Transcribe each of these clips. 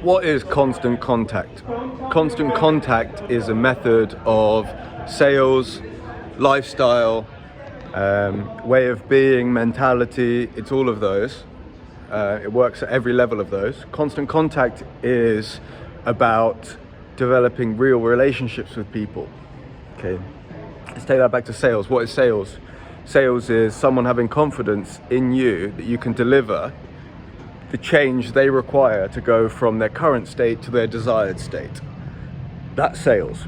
what is constant contact? Constant contact is a method of sales, lifestyle, way of being, mentality. It's all of those. It works at every level of those. Constant contact is about developing real relationships with people. Okay, let's take that back to sales. What is sales? Sales is someone having confidence in you that you can deliver the change they require to go from their current state to their desired state. That's sales.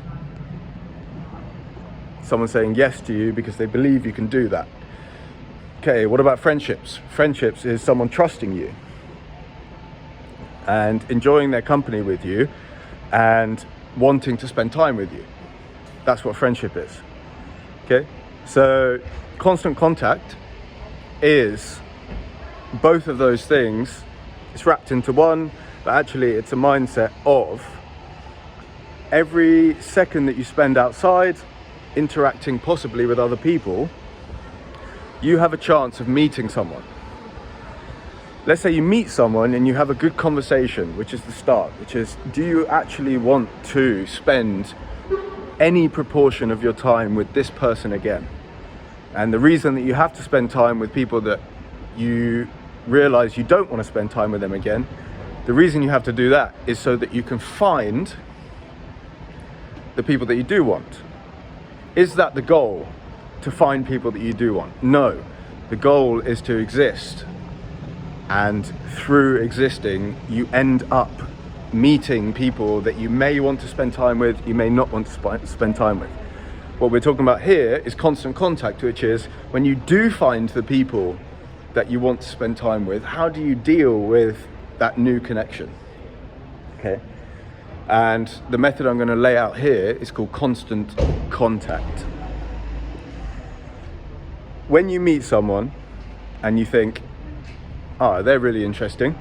Someone saying yes to you because they believe you can do that. Okay, what about friendships? Friendships is someone trusting you and enjoying their company with you and wanting to spend time with you. That's what friendship is. Okay, so constant contact is both of those things. It's wrapped into one, but actually it's a mindset of every second that you spend outside interacting possibly with other people, you have a chance of meeting someone. Let's say you meet someone and you have a good conversation, which is the start, which is, do you actually want to spend any proportion of your time with this person again? And the reason that you have to spend time with people that you realize you don't want to spend time with them again, the reason you have to do that is so that you can find the people that you do want. Is that the goal? To find people that you do want? No, the goal is to exist, and through existing you end up meeting people that you may want to spend time with, you may not want to spend time with. What we're talking about here is constant contact, which is when you do find the people that you want to spend time with, how do you deal with that new connection? Okay, and the method I'm going to lay out here is called constant contact. When you meet someone and you think, oh, they're really interesting,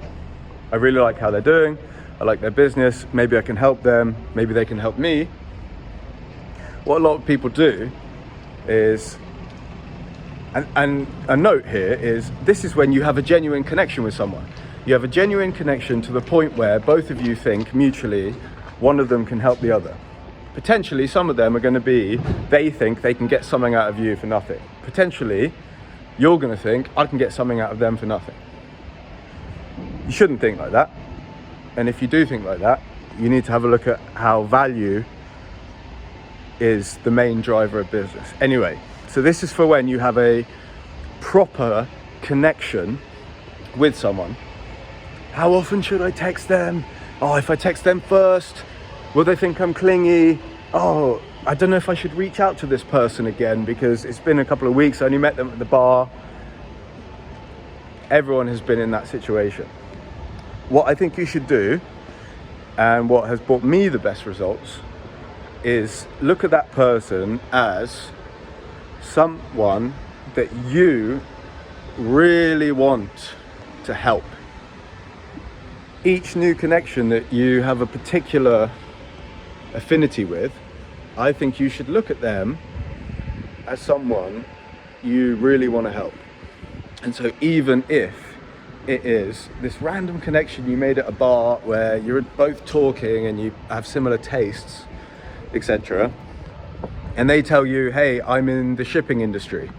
I really like how they're doing, I like their business, maybe I can help them, maybe they can help me. What a lot of people do is, and a note here is, this is when you have a genuine connection with someone. You have a genuine connection to the point where both of you think mutually one of them can help the other. Potentially some of them are going to be, they think they can get something out of you for nothing. Potentially you're going to think, I can get something out of them for nothing. You shouldn't think like that. And if you do think like that, you need to have a look at how value is the main driver of business. Anyway, so this is for when you have a proper connection with someone. How often should I text them? Oh, if I text them first, will they think I'm clingy? Oh, I don't know if I should reach out to this person again because it's been a couple of weeks, I only met them at the bar. Everyone has been in that situation. What I think you should do, and what has brought me the best results, is look at that person as someone that you really want to help. Each new connection that you have a particular affinity with, I think you should look at them as someone you really want to help. And so even if it is this random connection you made at a bar where you're both talking and you have similar tastes, etc., and they tell you, hey, I'm in the shipping industry.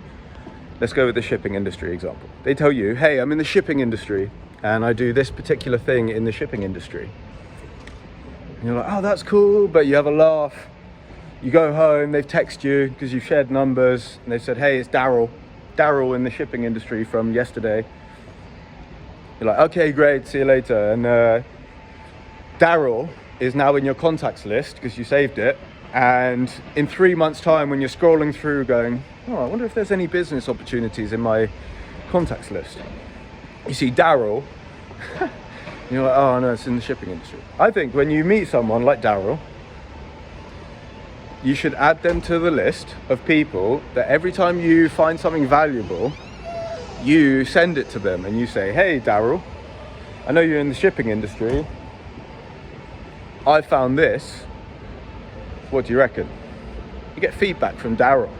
Let's go with the shipping industry example. They tell you, hey, I'm in the shipping industry and I do this particular thing in the shipping industry. And you're like, oh, that's cool, but you have a laugh. You go home, they've texted you because you've shared numbers, and they've said, hey, it's Daryl in the shipping industry from yesterday. You're like, okay, great, see you later. And Daryl is now in your contacts list because you saved it. And in 3 months' time, when you're scrolling through going, oh, I wonder if there's any business opportunities in my contacts list, you see Daryl, and you're like, oh no, it's in the shipping industry. I think when you meet someone like Daryl, you should add them to the list of people that every time you find something valuable, you send it to them and you say, hey Daryl, I know you're in the shipping industry, I found this, what do you reckon? You get feedback from Daryl.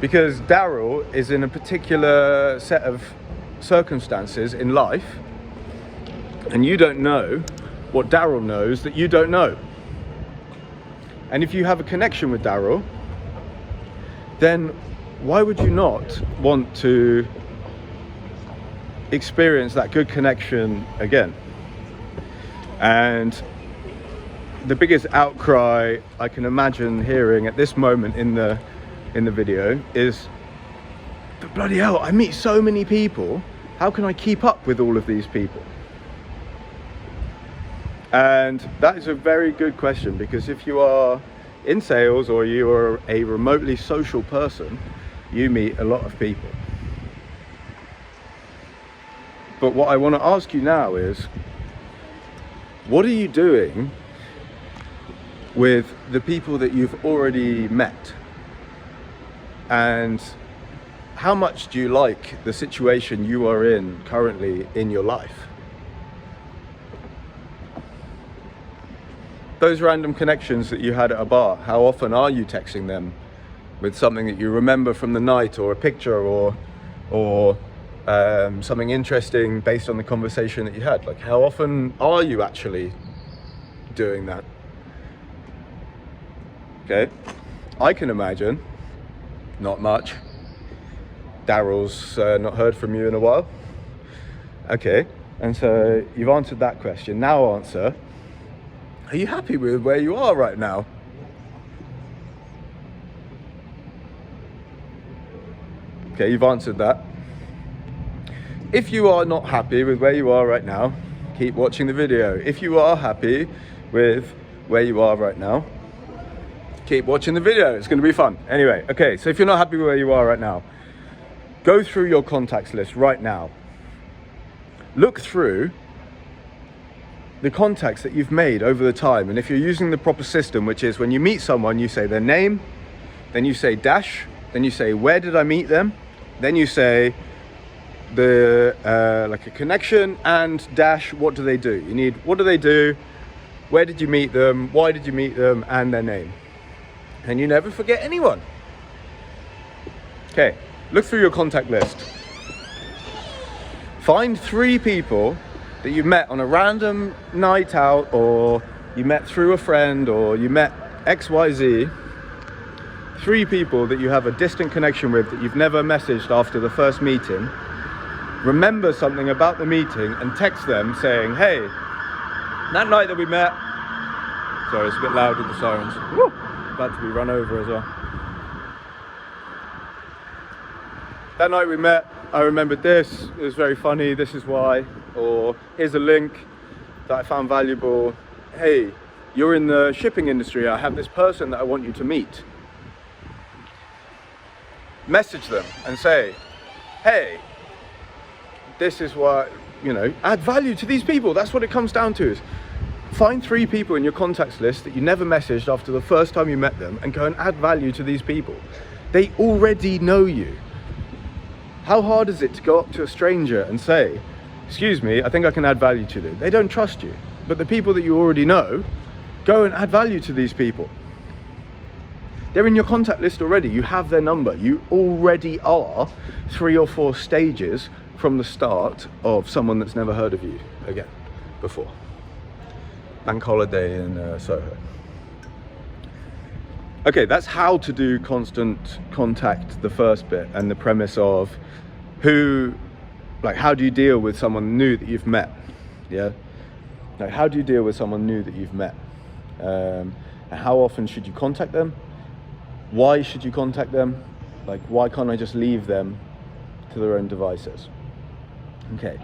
Because Daryl is in a particular set of circumstances in life And you don't know what Daryl knows that you don't know. And if you have a connection with Daryl, then why would you not want to experience that good connection again? And the biggest outcry I can imagine hearing at this moment in the video is, but bloody hell, I meet so many people, how can I keep up with all of these people? And that is a very good question, because if you are in sales or you are a remotely social person, you meet a lot of people. But what I want to ask you now is, what are you doing with the people that you've already met? And how much do you like the situation you are in currently in your life? Those random connections that you had at a bar, how often are you texting them with something that you remember from the night, or a picture, or something interesting based on the conversation that you had? Like, how often are you actually doing that? Okay, I can imagine not much. Daryl's not heard from you in a while. Okay, and so you've answered that question. Now answer, are you happy with where you are right now? Okay, you've answered that. If you are not happy with where you are right now, keep watching the video. If you are happy with where you are right now, keep watching the video. It's going to be fun. Anyway, okay, so if you're not happy with where you are right now, go through your contacts list right now. Look through the contacts that you've made over the time. And if you're using the proper system, which is when you meet someone, you say their name, then you say dash, then you say, where did I meet them? Then you say like a connection, and dash, what do they do? You need, what do they do? Where did you meet them? Why did you meet them? And their name. And you never forget anyone. Okay, look through your contact list. Find 3 people that you met on a random night out, or you met through a friend, or you met XYZ. 3 people that you have a distant connection with that you've never messaged after the first meeting. Remember something about the meeting and text them saying, hey, that night that we met, sorry, it's a bit loud with the sirens. Woo! About to be run over as well. That night we met, I remembered this, it was very funny, this is why. Or here's a link that I found valuable. Hey, you're in the shipping industry, I have this person that I want you to meet. Message them and say, hey, this is what, add value to these people. That's what it comes down to. Is find 3 people in your contacts list that you never messaged after the first time you met them, and go and add value to these people. They already know you. How hard is it to go up to a stranger and say, excuse me, I think I can add value to them? They don't trust you. But the people that you already know, go and add value to these people. They're in your contact list already. You have their number. You already are 3 or 4 stages from the start of someone that's never heard of you again before. Bank holiday in Soho. Okay, that's how to do constant contact, the first bit, and the premise of how do you deal with someone new that you've met? Yeah, like, how do you deal with someone new that you've met? And how often should you contact them? Why should you contact them? Like, why can't I just leave them to their own devices? Okay,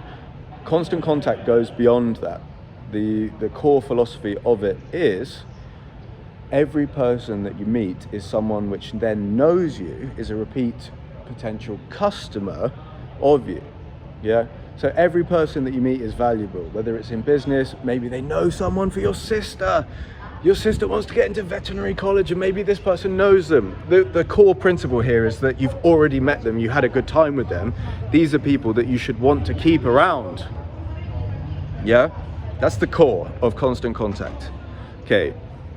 constant contact goes beyond that. The core philosophy of it is, every person that you meet is someone which then knows you, is a repeat potential customer of you. Yeah, so every person that you meet is valuable, whether it's in business, maybe they know someone for your sister wants to get into veterinary college, and maybe this person knows them. The core principle here is that you've already met them, you had a good time with them. These are people that you should want to keep around. Yeah, that's the core of constant contact. Okay,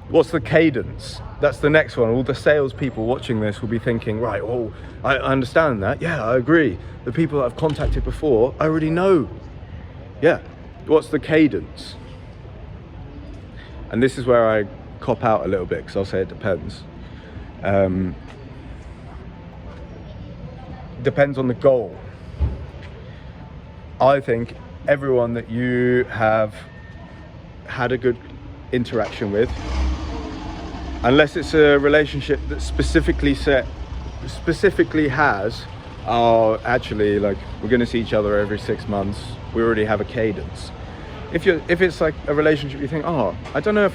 what's the cadence? That's the next one. All the salespeople watching this will be thinking, right, oh, I understand that. Yeah, I agree. The people that I've contacted before, I already know. Yeah, What's the cadence? And this is where I cop out a little bit, because I'll say it depends. Depends on the goal. I think everyone that you have had a good interaction with, unless it's a relationship that specifically has, oh, actually, like, we're going to see each other every 6 months, we already have a cadence. If it's like a relationship, you think, oh, I don't know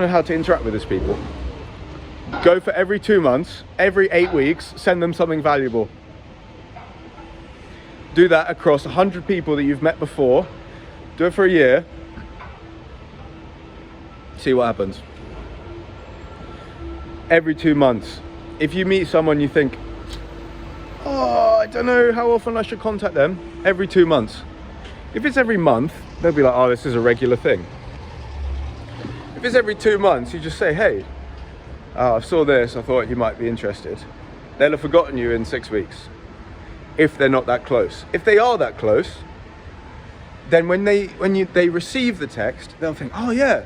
how to interact with these people. Go for every 2 months, every 8 weeks, send them something valuable. Do that across 100 people that you've met before. Do it for a year. See what happens. Every 2 months. If you meet someone you think, oh, I don't know how often I should contact them, every 2 months. If it's every month, they'll be like, oh, this is a regular thing. If it's every 2 months, you just say, hey, I saw this, I thought you might be interested. They'll have forgotten you in 6 weeks, if they're not that close. If they are that close, then when they receive the text, they'll think, oh yeah,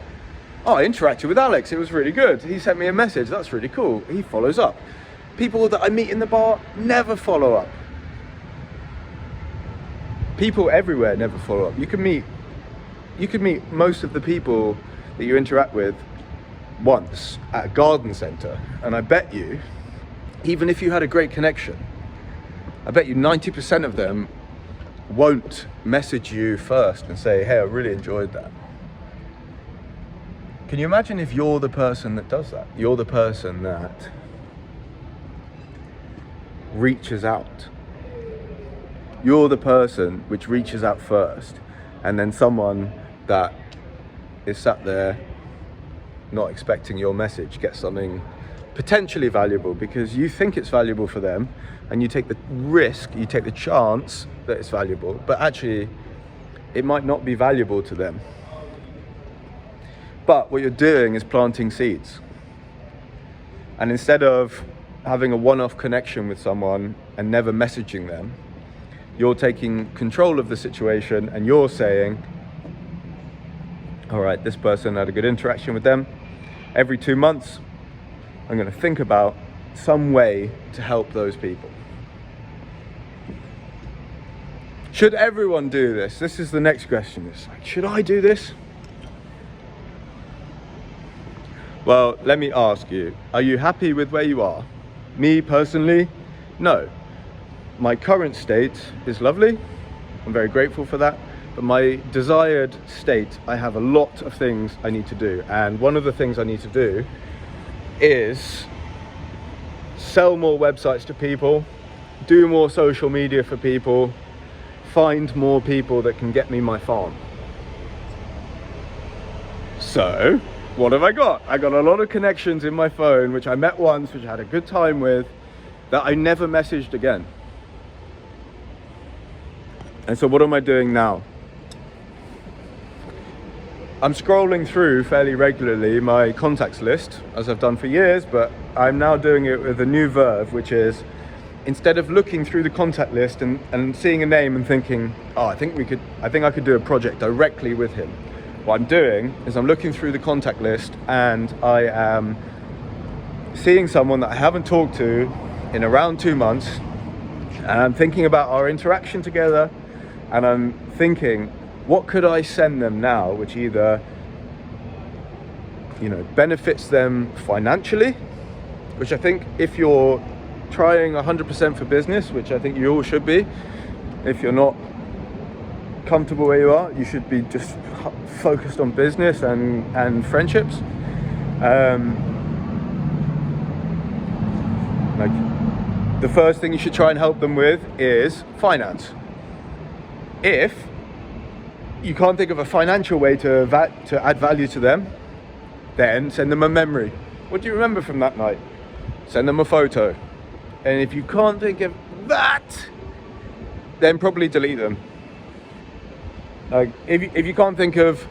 oh, I interacted with Alex, it was really good. He sent me a message, that's really cool. He follows up. People that I meet in the bar never follow up. People everywhere never follow up. You can meet most of the people that you interact with once at a garden centre, and I bet you, even if you had a great connection, I bet you 90% of them won't message you first and say, hey, I really enjoyed that. Can you imagine if you're the person that does that? You're the person that reaches out. You're the person which reaches out first, and then someone that is sat there not expecting your message gets something potentially valuable because you think it's valuable for them, and you take the risk, you take the chance that it's valuable, but actually it might not be valuable to them. But what you're doing is planting seeds. And instead of having a one-off connection with someone and never messaging them, you're taking control of the situation and you're saying, all right, this person had a good interaction with them. Every 2 months, I'm going to think about some way to help those people. Should everyone do this? This is the next question. It's like, should I do this? Well, let me ask you, are you happy with where you are? Me personally, no. My current state is lovely. I'm very grateful for that. But my desired state, I have a lot of things I need to do. And one of the things I need to do is sell more websites to people, do more social media for people, find more people that can get me my farm. So, what have I got? I got a lot of connections in my phone, which I met once, which I had a good time with, that I never messaged again. And so what am I doing now? I'm scrolling through fairly regularly my contacts list, as I've done for years, but I'm now doing it with a new verve, which is, instead of looking through the contact list and seeing a name and thinking, oh, I think I could do a project directly with him. What I'm doing is I'm looking through the contact list and I am seeing someone that I haven't talked to in around 2 months, and I'm thinking about our interaction together, and I'm thinking, what could I send them now which either, benefits them financially, which I think if you're trying 100% for business, which I think you all should be, if you're not comfortable where you are, you should be just focused on business and friendships. Like, the first thing you should try and help them with is finance. If you can't think of a financial way to add value to them, then send them a memory. What do you remember from that night? Send them a photo. And if you can't think of that, then probably delete them. Like, if you can't think of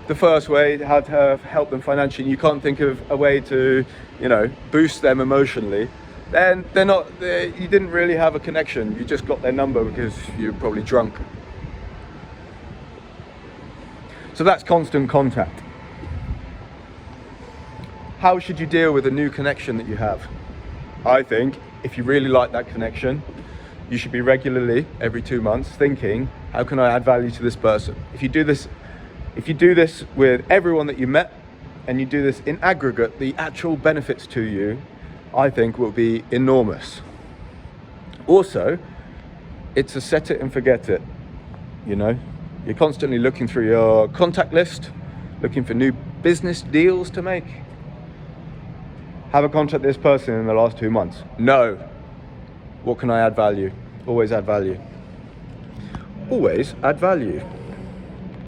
the first way, how to help them financially, you can't think of a way to, boost them emotionally, then you didn't really have a connection. You just got their number because you're probably drunk. So that's constant contact. How should you deal with a new connection that you have? I think if you really like that connection, you should be regularly, every 2 months, thinking, how can I add value to this person? If you do this with everyone that you met, and you do this in aggregate, the actual benefits to you, I think, will be enormous. Also, it's a set it and forget it. You know, you're constantly looking through your contact list, looking for new business deals to make. Have I contacted this person in the last 2 months? No. What can I add value? Always add value. Always add value.